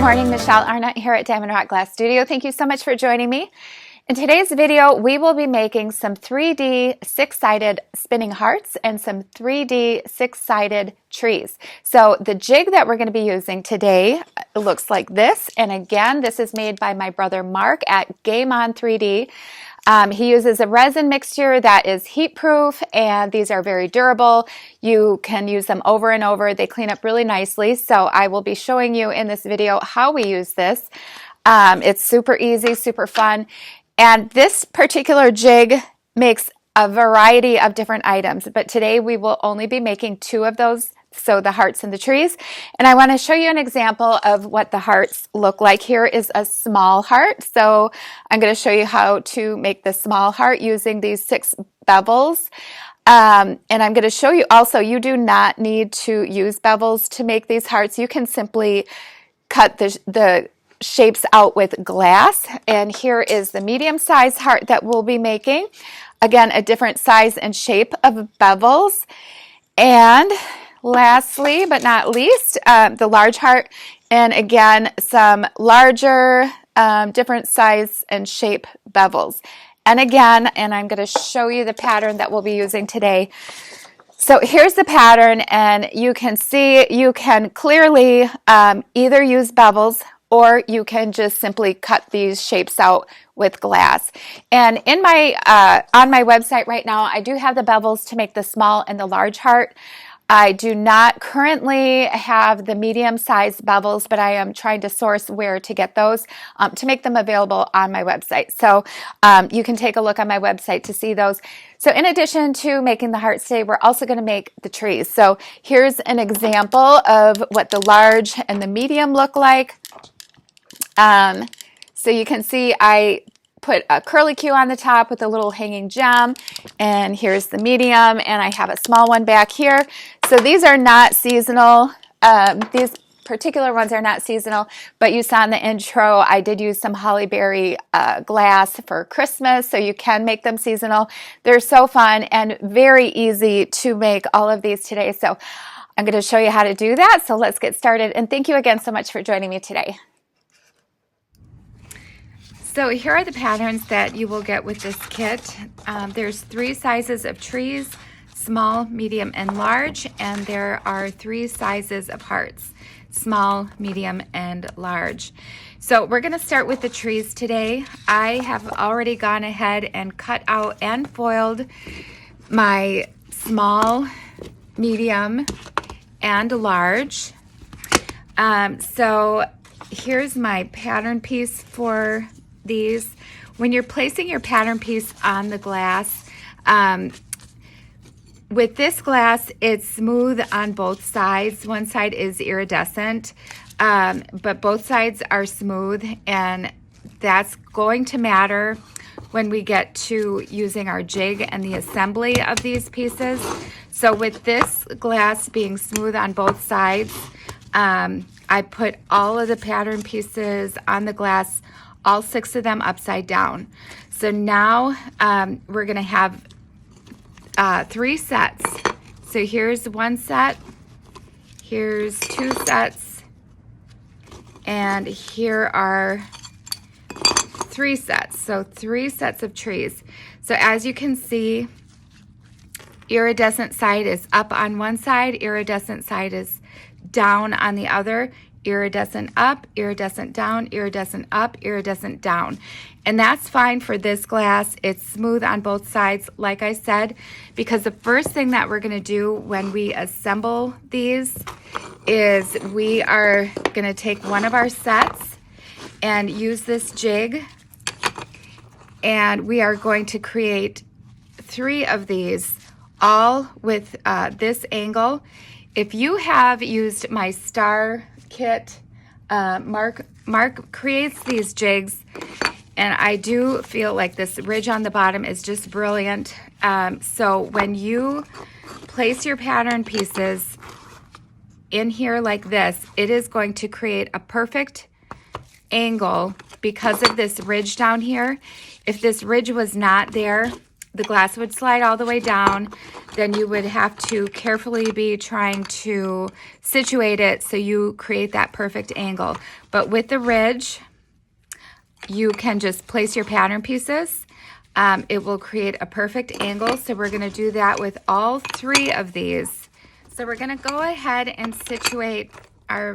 Good morning, Michelle Arnott here at Diamond Rock Glass Studio. Thank you so much for joining me. In today's video, we will be making some 3D six-sided spinning hearts and some 3D six-sided trees. So the jig that we're going to be using today looks like this. And again, this is made by my brother Mark at Game On 3D. He uses a resin mixture that is heat proof, and these are very durable. You can use them over and over. They clean up really nicely. So I will be showing you in this video how we use this. It's super easy, super fun. And this particular jig makes a variety of different items, but today we will only be making two of those, so the hearts and the trees. And I want to show you an example of what the hearts look like. Here is a small heart. So I'm going to show you how to make the small heart using these 6 bevels. And I'm going to show you also, you do not need to use bevels to make these hearts. You can simply cut the shapes out with glass. And here is the medium-sized heart that we'll be making. Again, a different size and shape of bevels. And lastly, but not least, the large heart. And again, some larger, different size and shape bevels. And again, and I'm going to show you the pattern that we'll be using today. So here's the pattern, and you can see, you can clearly either use bevels or you can just simply cut these shapes out with glass. And in my on my website right now, I do have the bevels to make the small and the large heart. I do not currently have the medium-sized bevels, but I am trying to source where to get those to make them available on my website. So you can take a look on my website to see those. So in addition to making the hearts today, we're also going to make the trees. So here's an example of what the large and the medium look like. So you can see I put a curly Q on the top with a little hanging gem, and here's the medium, and I have a small one back here. So these are not seasonal. These particular ones are not seasonal, but you saw in the intro, I did use some holly berry glass for Christmas, so you can make them seasonal. They're so fun and very easy to make all of these today. So I'm going to show you how to do that. So let's get started, and thank you again so much for joining me today. So here are the patterns that you will get with this kit. There's 3 sizes of trees, small, medium, and large, and there are 3 sizes of hearts, small, medium, and large. So we're going to start with the trees today. I have already gone ahead and cut out and foiled my small, medium, and large. So here's my pattern piece for these. When you're placing your pattern piece on the glass, with this glass, it's smooth on both sides. One side is iridescent, but both sides are smooth, and that's going to matter when we get to using our jig and the assembly of these pieces. So with this glass being smooth on both sides, I put all of the pattern pieces on the glass, all 6 of them upside down. So now we're going to have 3 sets. So here's 1 set, here's 2 sets, and here are 3 sets. So 3 sets of trees. So as you can see, iridescent side is up on one side, iridescent side is down on the other. Iridescent up, iridescent down, iridescent up, iridescent down. And that's fine for this glass. It's smooth on both sides, like I said, because the first thing that we're going to do when we assemble these is we are going to take one of our sets and use this jig, and we are going to create 3 of these, all with this angle. If you have used my star kit, Mark creates these jigs, and I do feel like this ridge on the bottom is just brilliant. So when you place your pattern pieces in here like this, it is going to create a perfect angle because of this ridge down here. If this ridge was not there, the glass would slide all the way down. Then you would have to carefully be trying to situate it so you create that perfect angle. But with the ridge, you can just place your pattern pieces. It will create a perfect angle. So we're going to do that with all 3 of these. So we're going to go ahead and situate our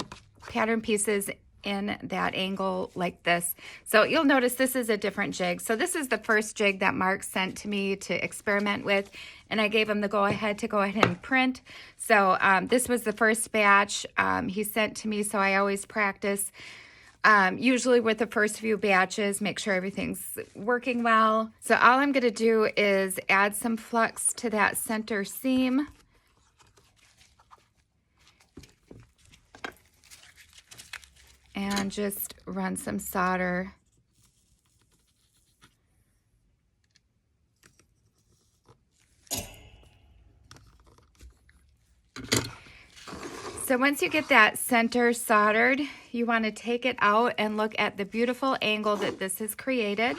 pattern pieces in that angle like this. So you'll notice this is a different jig. So this is the first jig that Mark sent to me to experiment with, and I gave him the go ahead and print. So this was the first batch he sent to me, so I always practice. Usually with the first few batches, make sure everything's working well. So all I'm gonna do is add some flux to that center seam. And just run some solder. So once you get that center soldered, you want to take it out and look at the beautiful angle that this has created.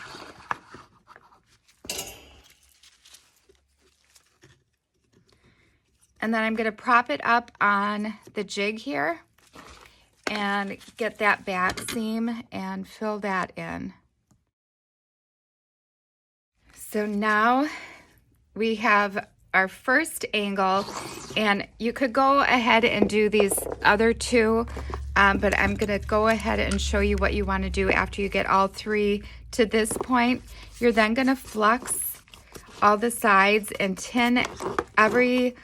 And then I'm going to prop it up on the jig here and get that back seam and fill that in. So now we have our first angle, and you could go ahead and do these other 2, but I'm gonna go ahead and show you what you want to do after you get all 3 to this point. You're then gonna flux all the sides and tin every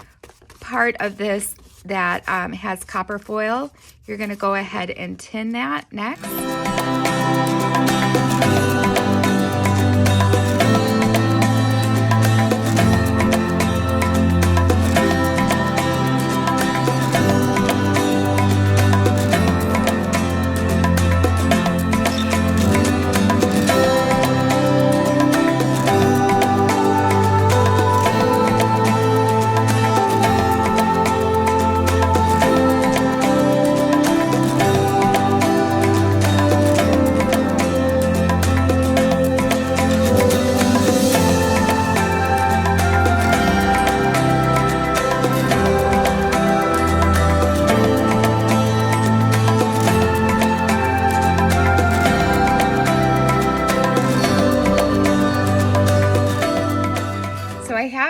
part of this that has copper foil. You're gonna go ahead and tin that next.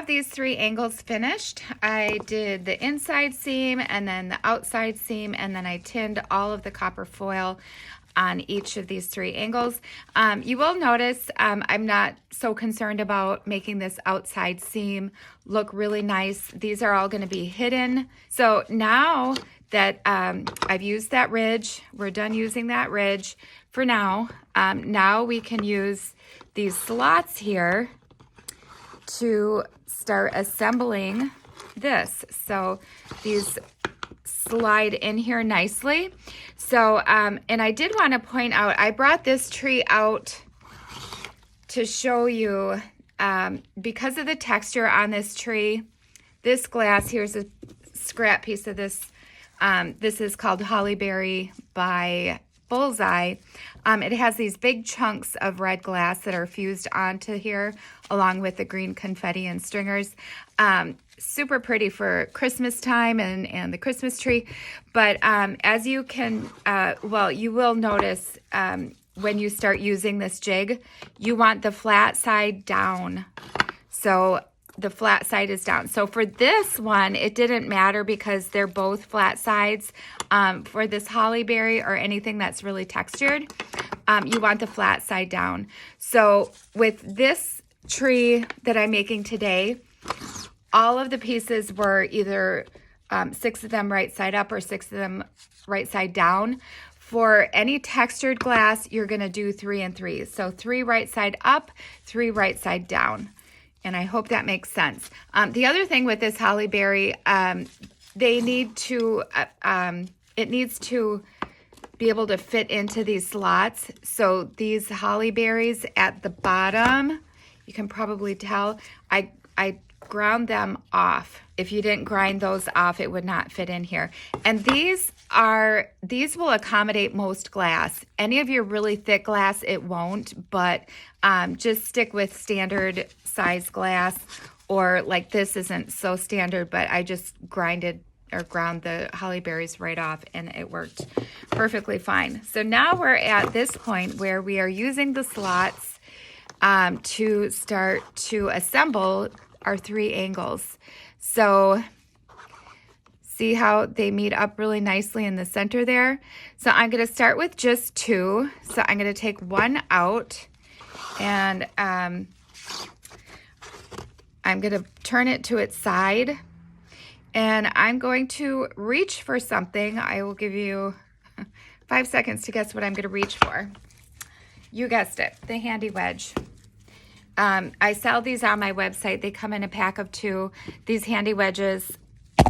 These 3 angles finished. I did the inside seam and then the outside seam, and then I tinned all of the copper foil on each of these 3 angles. You will notice I'm not so concerned about making this outside seam look really nice. These are all going to be hidden. So now that I've used that ridge, we're done using that ridge for now. Now we can use these slots here to start assembling this. So these slide in here nicely. So, and I did want to point out, I brought this tree out to show you, because of the texture on this tree, this glass, here's a scrap piece of this. This is called Holly Berry by Bullseye. It has these big chunks of red glass that are fused onto here along with the green confetti and stringers. Super pretty for Christmas time and the Christmas tree. But as you can, well, you will notice when you start using this jig, you want the flat side down. So the flat side is down. So for this one, it didn't matter because they're both flat sides. For this holly berry or anything that's really textured, you want the flat side down. So with this tree that I'm making today, all of the pieces were either 6 of them right side up or 6 of them right side down. For any textured glass, you're going to do 3 and 3. So 3 right side up, 3 right side down. And I hope that makes sense. The other thing with this holly berry, they need to, it needs to be able to fit into these slots. So these holly berries at the bottom, you can probably tell, I ground them off. If you didn't grind those off, it would not fit in here. And these these will accommodate most glass. Any of your really thick glass, it won't, but just stick with standard size glass, or like this isn't so standard, but I just ground the holly berries right off and it worked perfectly fine. So now we're at this point where we are using the slots to start to assemble our 3 angles. So see how they meet up really nicely in the center there? So I'm going to start with just 2. So I'm going to take 1 out, and I'm going to turn it to its side, and I'm going to reach for something. I will give you 5 seconds to guess what I'm going to reach for. You guessed it, the handy wedge. I sell these on my website. They come in a pack of 2. These handy wedges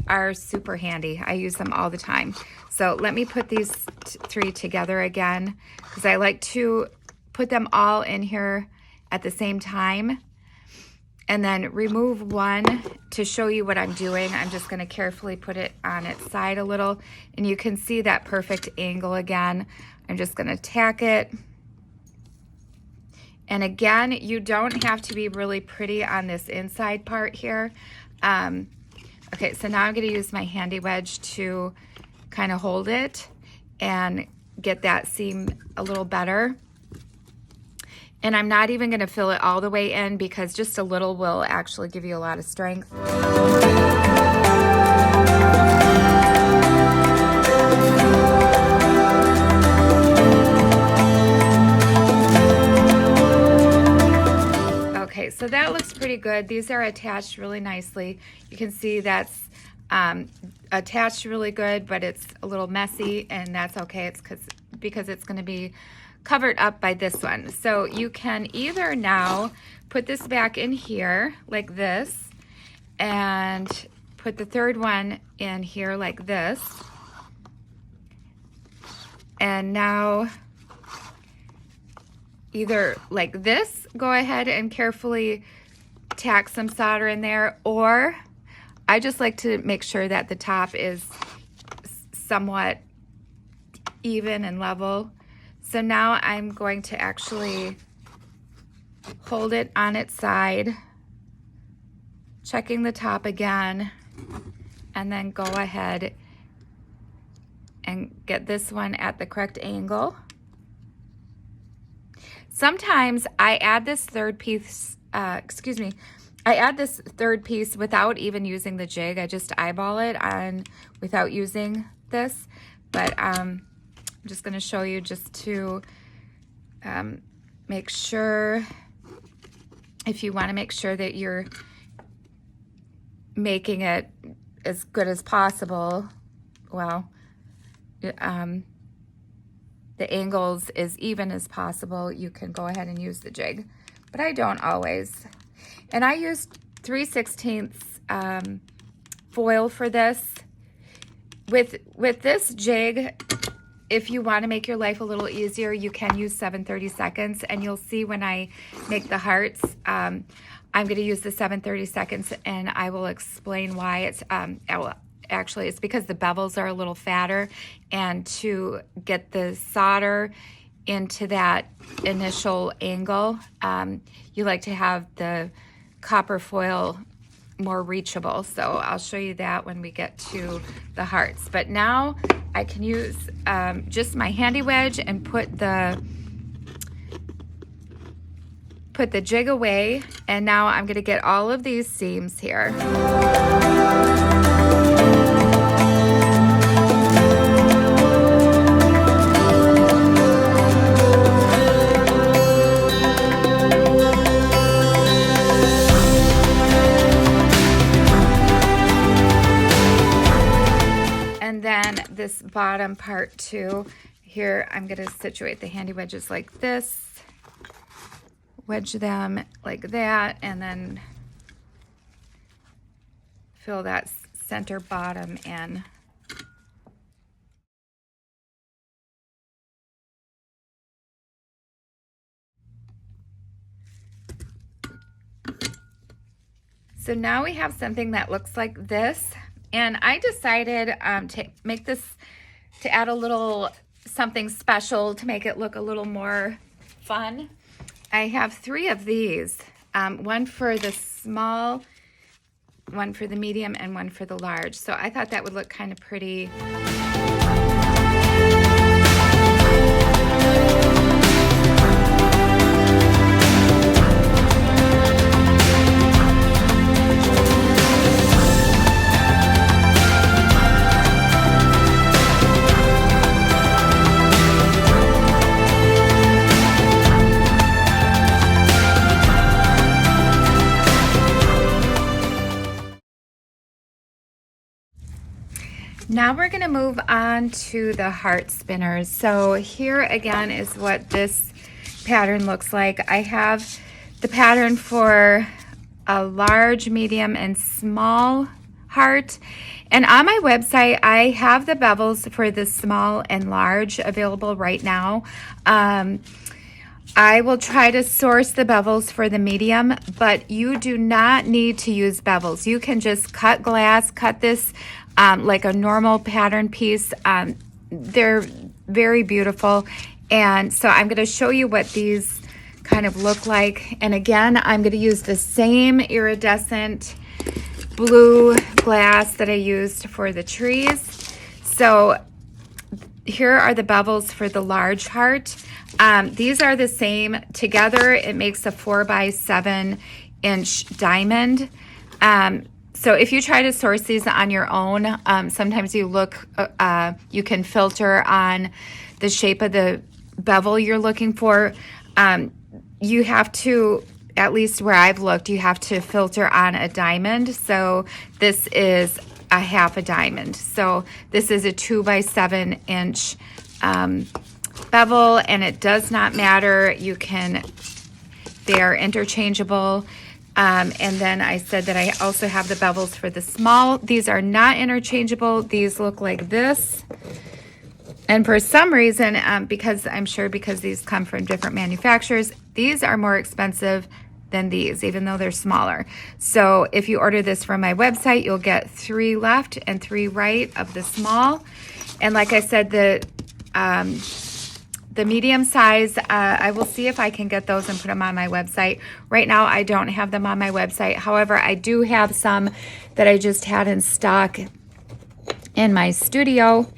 are super handy. I use them all the time. So let me put these 3 together again, because I like to put them all in here at the same time, and then remove 1 to show you what I'm doing. I'm just going to carefully put it on its side a little, and you can see that perfect angle again. I'm just going to tack it. And again, you don't have to be really pretty on this inside part here. Okay, so now I'm going to use my handy wedge to kind of hold it and get that seam a little better. And I'm not even going to fill it all the way in, because just a little will actually give you a lot of strength. Okay, so that looks pretty good. These are attached really nicely. You can see that's attached really good, but it's a little messy, and that's okay. It's because it's going to be covered up by this one. So you can either now put this back in here like this, and put the 3rd one in here like this. And now either like this, go ahead and carefully tack some solder in there, or I just like to make sure that the top is somewhat even and level. So now I'm going to actually hold it on its side, checking the top again, and then go ahead and get this one at the correct angle. Sometimes I add this 3rd piece, I add this 3rd piece without even using the jig. I just eyeball it on without using this, but I'm just going to show you just to make sure, if you want to make sure that you're making it as good as possible, well, the angles as even as possible, you can go ahead and use the jig, but I don't always. And I used 3/16 foil for this. With this jig, if you want to make your life a little easier, you can use 7/32, and you'll see when I make the hearts, I'm going to use the 7/32, and I will explain why. It's actually, it's because the bevels are a little fatter, and to get the solder into that initial angle, you like to have the copper foil more reachable. So I'll show you that when we get to the hearts. But now I can use just my handy wedge and put the jig away, and now I'm going to get all of these seams here. This bottom part too, here I'm going to situate the handy wedges like this, wedge them like that, and then fill that center bottom in. So now we have something that looks like this. And I decided to make this to add a little something special to make it look a little more fun, I have 3 of these. One for the small, one for the medium, and one for the large. So I thought that would look kind of pretty. Now we're going to move on to the heart spinners. So here again is what this pattern looks like. I have the pattern for a large, medium, and small heart. And on my website, I have the bevels for the small and large available right now. I will try to source the bevels for the medium, but you do not need to use bevels. You can just cut glass, cut this like a normal pattern piece. They're very beautiful. And so I'm going to show you what these kind of look like. And again, I'm going to use the same iridescent blue glass that I used for the trees. So here are the bevels for the large heart. These are the same. Together, it makes a 4x7 inch diamond. So if you try to source these on your own, sometimes you can filter on the shape of the bevel you're looking for. You have to, at least where I've looked, you have to filter on a diamond. So this is a half a diamond. So this is a 2x7 inch bevel, and it does not matter. They are interchangeable. And then I said that I also have the bevels for the small. These are not interchangeable. These look like this. And for some reason, because these come from different manufacturers, these are more expensive than these, even though they're smaller. So if you order this from my website, you'll get 3 left and 3 right of the small. And like I said, the medium size, I will see if I can get those and put them on my website. Right now, I don't have them on my website. However, I do have some that I just had in stock in my studio.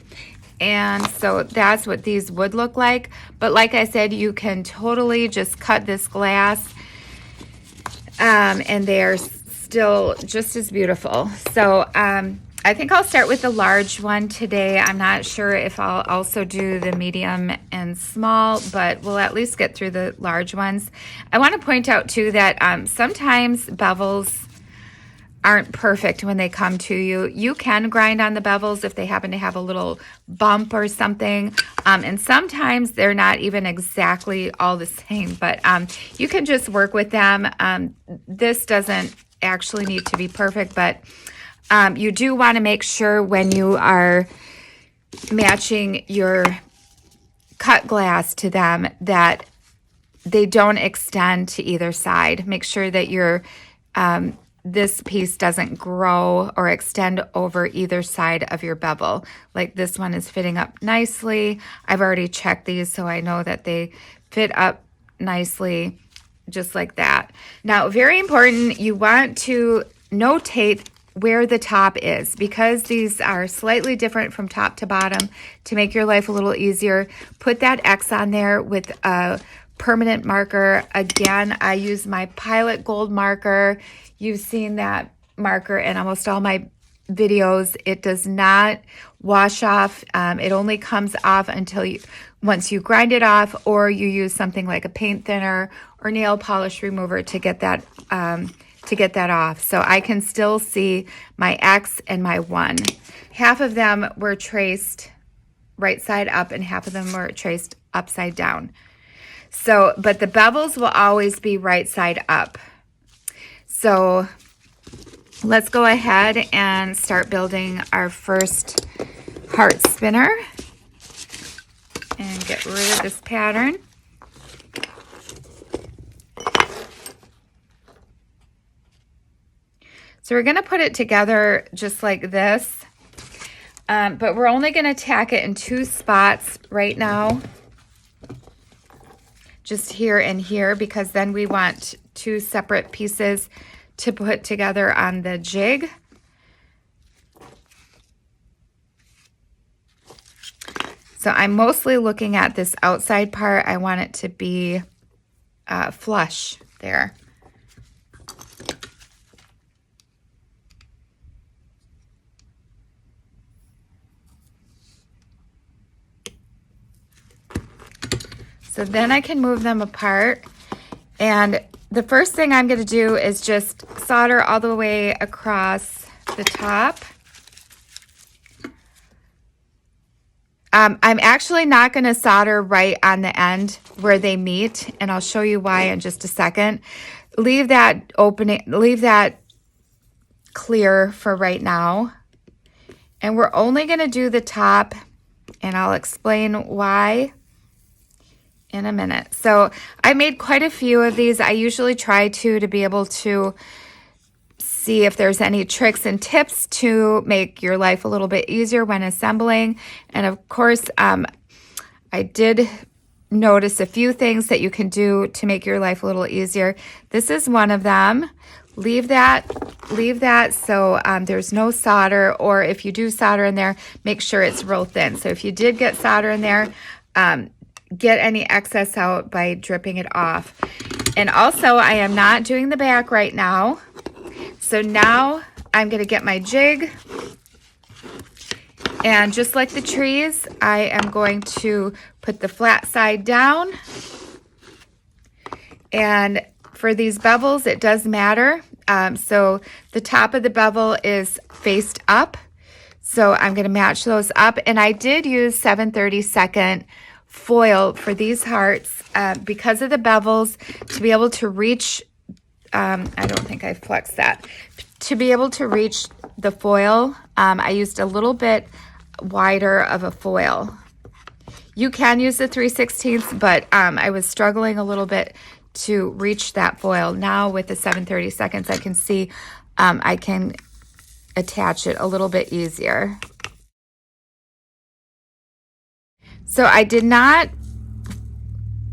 And so that's what these would look like. But like I said, you can totally just cut this glass and they're still just as beautiful. So I think I'll start with the large one today. I'm not sure if I'll also do the medium and small, but we'll at least get through the large ones. I want to point out too that sometimes bevels aren't perfect when they come to you. You can grind on the bevels if they happen to have a little bump or something. And sometimes they're not even exactly all the same, but you can just work with them. This doesn't actually need to be perfect, but you do want to make sure when you are matching your cut glass to them that they don't extend to either side. Make sure that this piece doesn't grow or extend over either side of your bevel. Like this one is fitting up nicely. I've already checked these, so I know that they fit up nicely just like that. Now, very important, you want to notate where the top is, because these are slightly different from top to bottom. To make your life a little easier, put that X on there with a permanent marker. Again, I use my Pilot Gold marker. You've seen that marker in almost all my videos. It does not wash off. It only comes off once you grind it off, or you use something like a paint thinner or nail polish remover to get that off. So I can still see my X and my 1. Half of them were traced right side up and half of them were traced upside down. So, but the bevels will always be right side up. So let's go ahead and start building our first heart spinner and get rid of this pattern. So we're going to put it together just like this. But we're only going to tack it in 2 spots right now. Just here and here, because then we want 2 separate pieces to put together on the jig. So I'm mostly looking at this outside part. I want it to be flush there. So then I can move them apart. And the first thing I'm going to do is just solder all the way across the top. I'm actually not going to solder right on the end where they meet, and I'll show you why in just a second. Leave that opening, leave that clear for right now. And we're only going to do the top, and I'll explain why in a minute. So I made quite a few of these. I usually try to be able to see if there's any tricks and tips to make your life a little bit easier when assembling. And of course, I did notice a few things that you can do to make your life a little easier. This is one of them. Leave that so there's no solder, or if you do solder in there, make sure it's real thin. So if you did get solder in there, get any excess out by dripping it off. And also, I am not doing the back right now. So now I'm going to get my jig, and just like the trees, I am going to put the flat side down. And for these bevels, it does matter. So the top of the bevel is faced up. So I'm going to match those up. And I did use 7/32 foil for these hearts because of the bevels, to be able to reach, I don't think I flexed that, to be able to reach the foil. I used a little bit wider of a foil. You can use the 3/16, but I was struggling a little bit to reach that foil. Now with the 7/32, I can see I can attach it a little bit easier. So I did not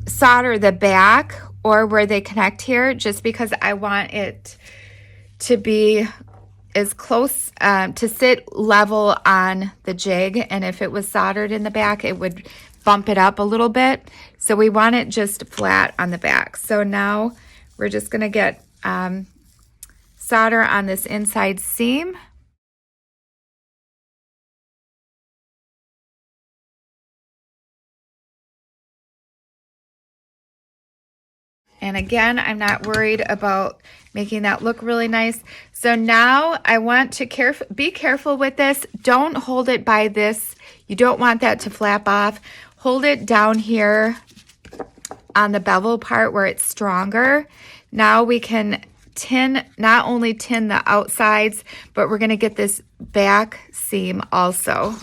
solder the back or where they connect here, just because I want it to be as close to sit level on the jig. And if it was soldered in the back, it would bump it up a little bit. So we want it just flat on the back. So now we're just going to get solder on this inside seam. And again, I'm not worried about making that look really nice. So now I want to be careful with this. Don't hold it by this. You don't want that to flap off. Hold it down here on the bevel part where it's stronger. Now we can not only tin the outsides, but we're going to get this back seam also.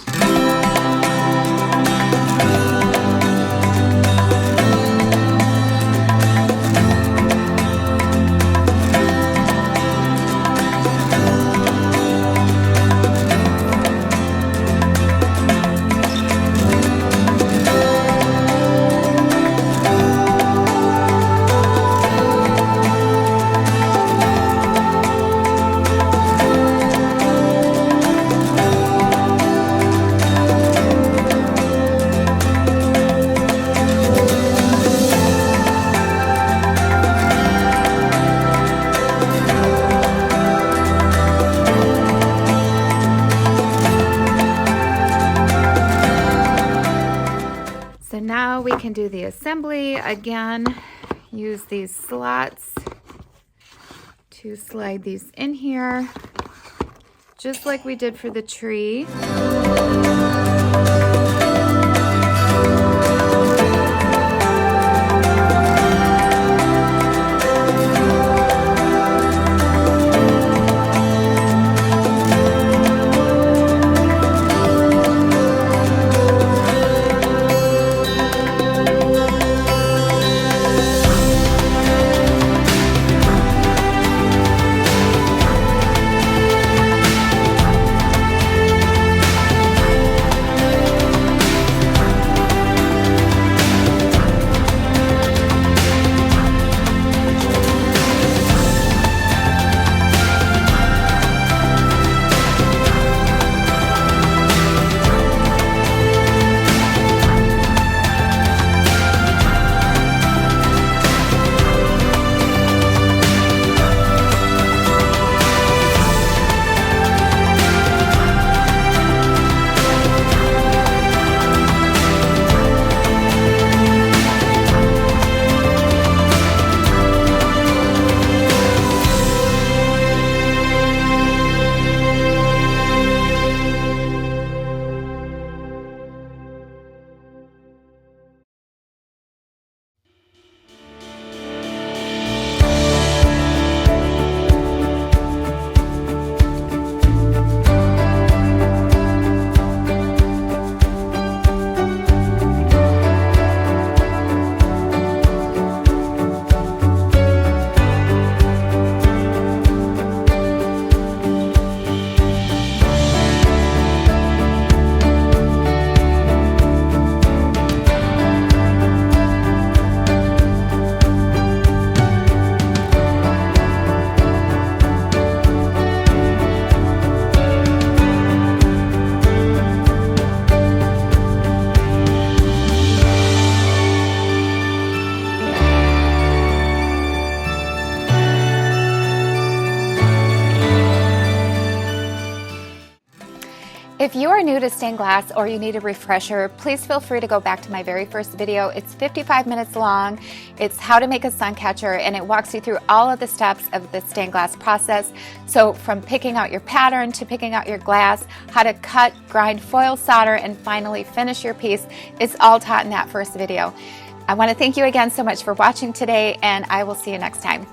Now we can do the assembly again. Use these slots to slide these in here, just like we did for the tree. If you are new to stained glass or you need a refresher, please feel free to go back to my very first video. It's 55 minutes long. It's how to make a sun catcher, and it walks you through all of the steps of the stained glass process. So from picking out your pattern to picking out your glass, how to cut, grind, foil, solder, and finally finish your piece, it's all taught in that first video. I want to thank you again so much for watching today, and I will see you next time.